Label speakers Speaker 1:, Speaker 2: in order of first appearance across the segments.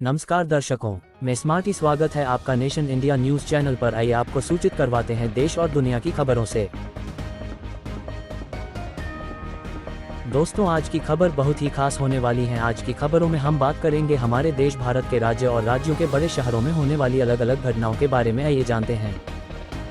Speaker 1: नमस्कार दर्शकों, मैं स्मार्टी स्वागत है आपका नेशन इंडिया न्यूज चैनल पर। आइए आपको सूचित करवाते हैं देश और दुनिया की खबरों से। दोस्तों, आज की खबर बहुत ही खास होने वाली है। आज की खबरों में हम बात करेंगे हमारे देश भारत के राज्य और राज्यों के बड़े शहरों में होने वाली अलग अलग घटनाओं के बारे में। आइए जानते हैं।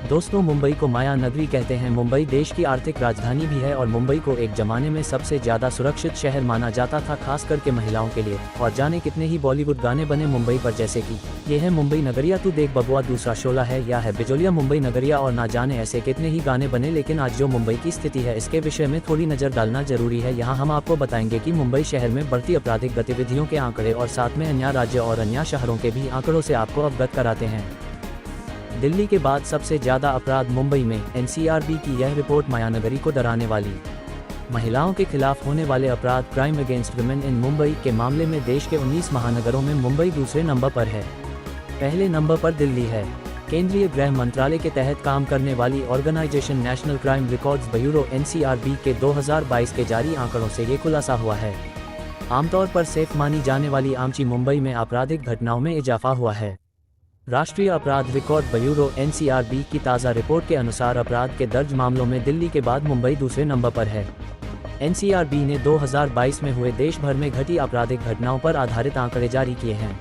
Speaker 1: दोस्तों, मुंबई को माया नगरी कहते हैं। मुंबई देश की आर्थिक राजधानी भी है और मुंबई को एक जमाने में सबसे ज्यादा सुरक्षित शहर माना जाता था, खास करके महिलाओं के लिए। और जाने कितने ही बॉलीवुड गाने बने मुंबई पर, जैसे कि ये है मुंबई नगरिया, तू देख बबुआ, दूसरा शोला है, या है बिजोलिया मुंबई नगरिया, और ना जाने ऐसे कितने ही गाने बने। लेकिन आज जो मुंबई की स्थिति है, इसके विषय में थोड़ी नजर डालना जरूरी है। यहाँ हम आपको बताएंगे कि मुंबई शहर में बढ़ती आपराधिक गतिविधियों के आंकड़े और साथ में अन्य राज्य और अन्य शहरों के भी आंकड़ों से आपको अवगत कराते हैं। दिल्ली के बाद सबसे ज्यादा अपराध मुंबई में, एनसीआरबी की यह रिपोर्ट मायानगरी को डराने वाली। महिलाओं के खिलाफ होने वाले अपराध, crime against women in Mumbai के मामले में देश के 19 महानगरों में मुंबई दूसरे नंबर पर है। पहले नंबर पर दिल्ली है। केंद्रीय गृह मंत्रालय के तहत काम करने वाली organization national crime records bureau NCRB के 2022 के जारी आंकड़ों से ये खुलासा हुआ है। आमतौर पर सेफ मानी जाने वाली आमची मुंबई में आपराधिक घटनाओं में इजाफा हुआ है। राष्ट्रीय अपराध रिकॉर्ड ब्यूरो एनसीआरबी की ताज़ा रिपोर्ट के अनुसार अपराध के दर्ज मामलों में दिल्ली के बाद मुंबई दूसरे नंबर पर है। एनसीआरबी ने 2022 में हुए देश भर में घटी आपराधिक घटनाओं पर आधारित आंकड़े जारी किए हैं।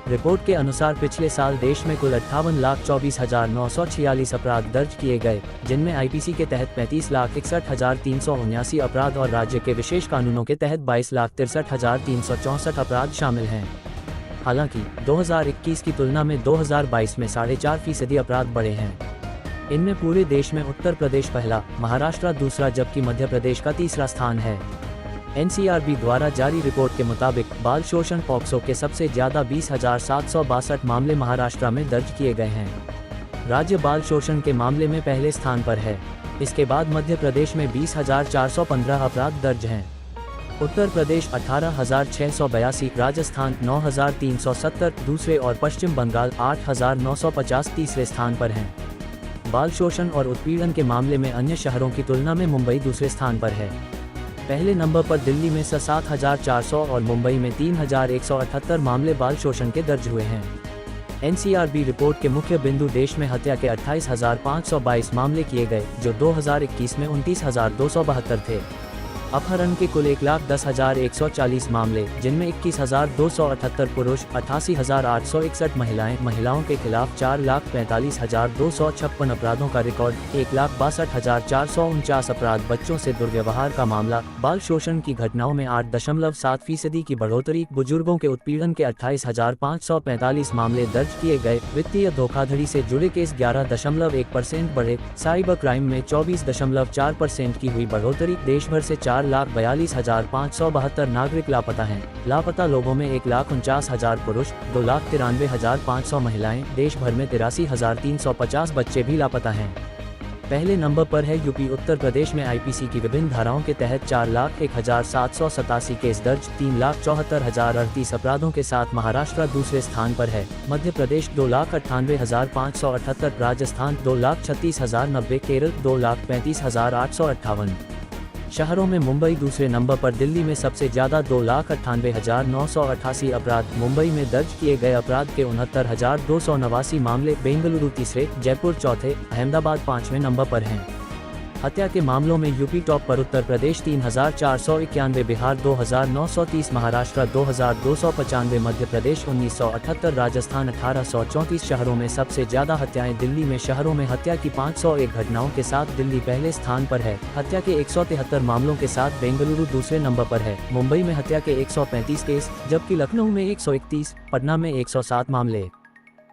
Speaker 1: रिपोर्ट के अनुसार पिछले साल देश में कुल 58,24,946 अपराध दर्ज किए गए, जिनमें आईपीसी के तहत 35,61,379 अपराध और राज्य के विशेष कानूनों के तहत 22,63,364 अपराध शामिल हैं। हालांकि 2021 की तुलना में 2022 में 4.5% अपराध बढ़े हैं। इनमें पूरे देश में उत्तर प्रदेश पहला, महाराष्ट्र दूसरा, जबकि मध्य प्रदेश का तीसरा स्थान है। एनसीआरबी द्वारा जारी रिपोर्ट के मुताबिक बाल शोषण पॉक्सो के सबसे ज्यादा 20,762 मामले महाराष्ट्र में दर्ज किए गए हैं। राज्य बाल शोषण के मामले में पहले स्थान पर है। इसके बाद मध्य प्रदेश में 20,415 अपराध दर्ज हैं। उत्तर प्रदेश 18,682, राजस्थान 9,370 दूसरे और पश्चिम बंगाल 8,950 तीसरे स्थान पर हैं। बाल शोषण और उत्पीड़न के मामले में अन्य शहरों की तुलना में मुंबई दूसरे स्थान पर है। पहले नंबर पर दिल्ली में 7,400 और मुंबई में 3,178 मामले बाल शोषण के दर्ज हुए हैं। एनसीआरबी रिपोर्ट के मुख्य बिंदु, देश में हत्या के 28,522 मामले किए गए, जो 2021 में 29,272 थे। अपहरण के कुल 1,10,140 मामले, जिनमें 21,278 पुरुष, 88,861 महिलाओं के खिलाफ 4,45,256 अपराधों का रिकॉर्ड, 1,62,449 अपराध, बच्चों से दुर्व्यवहार का मामला, बाल शोषण की घटनाओं में 8.7% की बढ़ोतरी, बुजुर्गों के उत्पीड़न के 28,545 मामले दर्ज किए गए, वित्तीय धोखाधड़ी से जुड़े केस 11.1% बढ़े, साइबर क्राइम में 24.4% की हुई बढ़ोतरी। देश भर से 4,42,572 नागरिक लापता हैं। लापता लोगों में 1,49,000 पुरुष, 2,93,500 महिलाएं, देश भर में 83,350 बच्चे भी लापता हैं। पहले नंबर पर है यूपी। उत्तर प्रदेश में आईपीसी की विभिन्न धाराओं के तहत 4,01,787 केस दर्ज, 3,74,038 अपराधों के साथ महाराष्ट्र दूसरे स्थान पर है। मध्य प्रदेश 2,98,578, राजस्थान 2,36,090, केरल 2,35,858। शहरों में मुंबई दूसरे नंबर पर। दिल्ली में सबसे ज्यादा 2,98,988 अपराध, मुंबई में दर्ज किए गए अपराध के 69,289 मामले, बेंगलुरु तीसरे, जयपुर चौथे, अहमदाबाद 5वें नंबर पर हैं। हत्या के मामलों में यूपी टॉप पर, उत्तर प्रदेश 3,491, बिहार 2,930, महाराष्ट्र 2,295, मध्य प्रदेश 1,978, राजस्थान 1,834। शहरों में सबसे ज्यादा हत्याएं दिल्ली में। शहरों में हत्या की 501 घटनाओं के साथ दिल्ली पहले स्थान पर है। हत्या के 173 मामलों के साथ बेंगलुरु दूसरे नंबर पर है। मुंबई में हत्या के 135 केस, जबकि लखनऊ में 131, पटना में 107 मामले।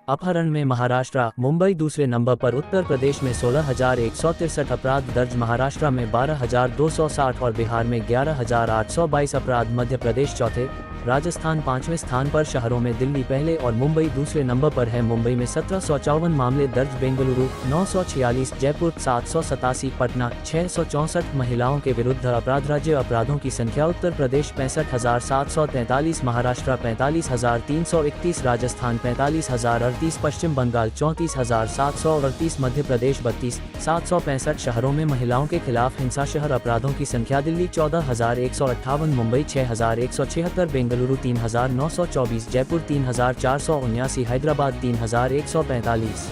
Speaker 1: अपहरण में महाराष्ट्र, मुंबई दूसरे नंबर पर, उत्तर प्रदेश में 16,163 अपराध दर्ज, महाराष्ट्र में 12,260 और बिहार में 11,822 अपराध, मध्य प्रदेश चौथे, राजस्थान 5वें स्थान पर। शहरों में दिल्ली पहले और मुंबई दूसरे नंबर पर है। मुंबई में 1,754 मामले दर्ज, बेंगलुरु 946, जयपुर 787, पटना 664। महिलाओं के विरुद्ध अपराध, राज्य अपराधों की संख्या, उत्तर प्रदेश 65,743, महाराष्ट्र 45,331, राजस्थान 45,038, पश्चिम बंगाल 34,738, मध्य प्रदेश 32,765। शहरों में महिलाओं के खिलाफ हिंसा, शहर अपराधों की संख्या, दिल्ली 14,158, मुंबई 6,176, बेंगलुरु 3924, जयपुर 3479, हैदराबाद 3145।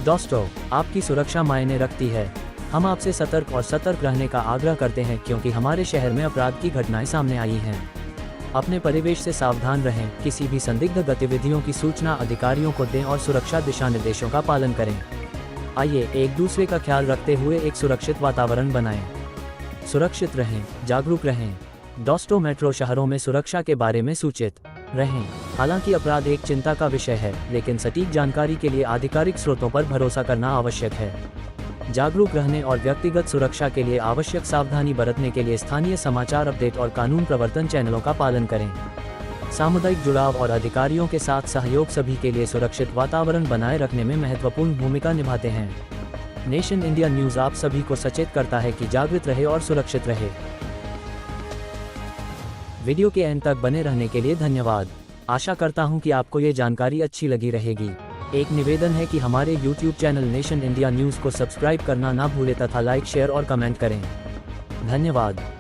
Speaker 1: दोस्तों, आपकी सुरक्षा मायने रखती है। हम आपसे सतर्क रहने का आग्रह करते हैं क्योंकि हमारे शहर में अपराध की घटनाएं सामने आई हैं। अपने परिवेश से सावधान रहें, किसी भी संदिग्ध गतिविधियों की सूचना अधिकारियों को दें और सुरक्षा दिशा निर्देशों का पालन करें। आइए एक दूसरे का ख्याल रखते हुए एक सुरक्षित वातावरण बनाएं। सुरक्षित रहें, जागरूक रहें। दोस्तों, मेट्रो शहरों में सुरक्षा के बारे में सूचित रहें। हालांकि अपराध एक चिंता का विषय है, लेकिन सटीक जानकारी के लिए आधिकारिक स्रोतों पर भरोसा करना आवश्यक है। जागरूक रहने और व्यक्तिगत सुरक्षा के लिए आवश्यक सावधानी बरतने के लिए स्थानीय समाचार अपडेट और कानून प्रवर्तन चैनलों का पालन करें। सामुदायिक जुड़ाव और अधिकारियों के साथ सहयोग सभी के लिए सुरक्षित वातावरण बनाए रखने में महत्वपूर्ण भूमिका निभाते हैं। नेशन इंडिया न्यूज़ आप सभी को सचेत करता है कि जागृत रहे और सुरक्षित रहे। वीडियो के अंत तक बने रहने के लिए धन्यवाद। आशा करता हूं कि आपको ये जानकारी अच्छी लगी रहेगी। एक निवेदन है कि हमारे YouTube channel nation India news को सब्सक्राइब करना ना भूलें तथा लाइक, शेयर और कमेंट करें। धन्यवाद।